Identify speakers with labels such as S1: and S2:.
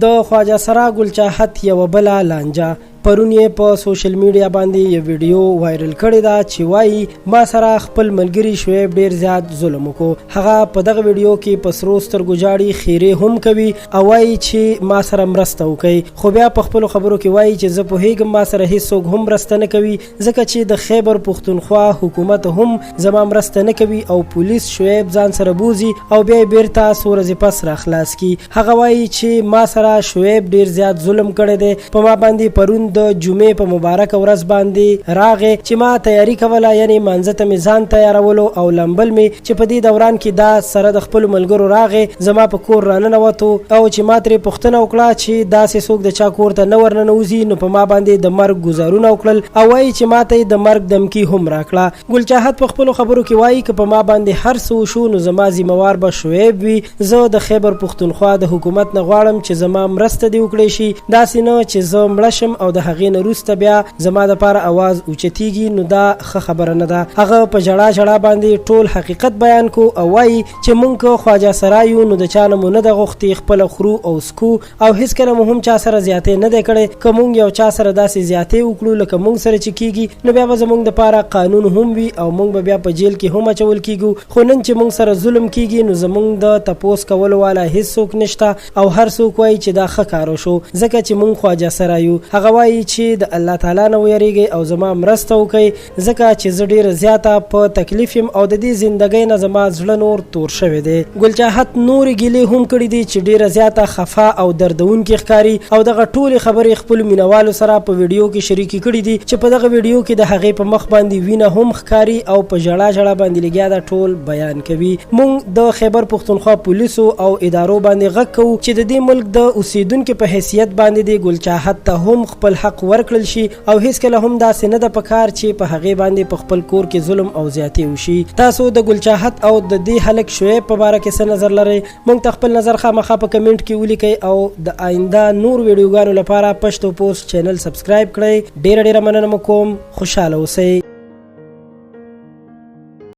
S1: د خواجه سرا ګل چاهت یو بل لانجه پرون یې په سوشل میډیا باندې یو ویډیو وایرل کړی دا چې وایي ما سره خپل ملګری شعیب ډیر زیات ظلم وکړو. هغه په دغه ویډیو کې په سرو سترګو جاړي خیرې هم کوي او وایي چې ما سره مرسته وکړي، خو بیا په خپلو خبرو کې وایي چې زه پوهیږم ما سره هیڅوک هم مرسته نه کوي ځکه چې د خیبر پښتونخوا حکومت هم زما مرسته نه کوي او پولیس شعیب ځان سره بوزي او بیا بیرته څو ورځې پس را خلاص کی. هغه وایي چې ما سره شعیب ډیر زیات ظلم کړی دی، په ما باندې پرون د جمعې په مبارک ورځ باندې راغې چې ما تیاری کوله، یعنی مانځه ته مې ځان تیارولو او لمبل مې چې په دې دوران کې دا سره د خپلو ملګرو راغې زما په کور راننوتو او چې ما ترې پوښتنه وکړه چې داسې څوک د چا کور ته نه ورننوځي نو په ما باندې د مرګ ګزارونه وکړل او وایي چې ما ته د مرګ دمکي هم راکړه. ګل چاهت په خپلو خبرو کې وایي که په ما باندې هر څه وشو نو زما ذمہوار به شعیب وي. زه د خیبر پښتونخوا د حکومت نه غواړم چې زما مرسته دې وکړي شي، داسې نه چې زه مړه شم او د هغې نه وروسته بیا زما دپاره اواز اوچتیږي، نو دا ښه خبره نه ده. هغه په ژړا ژړا باندې ټول حقیقت بیان کو او وایي چې مونږ که خواجه سرا یو نو د چا نه مو نه ده غوښتې خپله خورو او سکو او هېڅکله مو هم چا سره زیاتې نه دی کړی. که مونږ یو چا سره داسې زیاتې وکړو لکه مونږ سره چې کیږي نو بیا به زمونږ دپاره قانون هم وي او مونږ به بیا په جیل کې هم اچول کیږو. خو نن چې مونږ سره ظلم کیږي نو زمونږ د تپوس کولو والا هېڅوک نشته او هر څوک وایي چې دا ښه کار وشو ځکه چې مونږ خواجه سرا یو. هغه وایي چې د الله تعالی نه ویریږئ او زما مرسته وکړئ ځکه چې زه ډیره زیاته په تکلیف یم او د دې زندګۍ نه زما زړه نور تور شوی دی. ګل چاهت نورې ګیلې هم کړي دي چې ډیره زیاته خفا او دردونکې ښکاري او دغه ټولې خبرې خپلو مینوالو سره په ویډیو کې شریکې کړي دي چې په دغه ویډیو کې د هغې په مخ باندې وینه هم ښکاري او په ژړا ژړا باندې لګیا دا ټول بیان کوي. موږ د خیبر پښتونخوا پولیسو او ادارو باندې غږ کوو چې د دې ملک د اوسیدونکو په حیثیت باندې د ګل چاهت ته هم خپل حق ورکړل شي او هیڅکله هم داسې نه ده پکار چې په هغې باندې په خپل کور کې ظلم او زیاتې وشي. تاسو د ګل چاهت او د دې هلک شعیب په باره کې څه نظر لرئ؟ موږ ته خپل نظر خامخا په کمنټ کې ولیکئ او د آینده نور ویډیوګانو لپاره پشتو پوسټ چینل سبسکرایب کړئ. ډیره مننه مو کوم. خوشحاله اوسئ.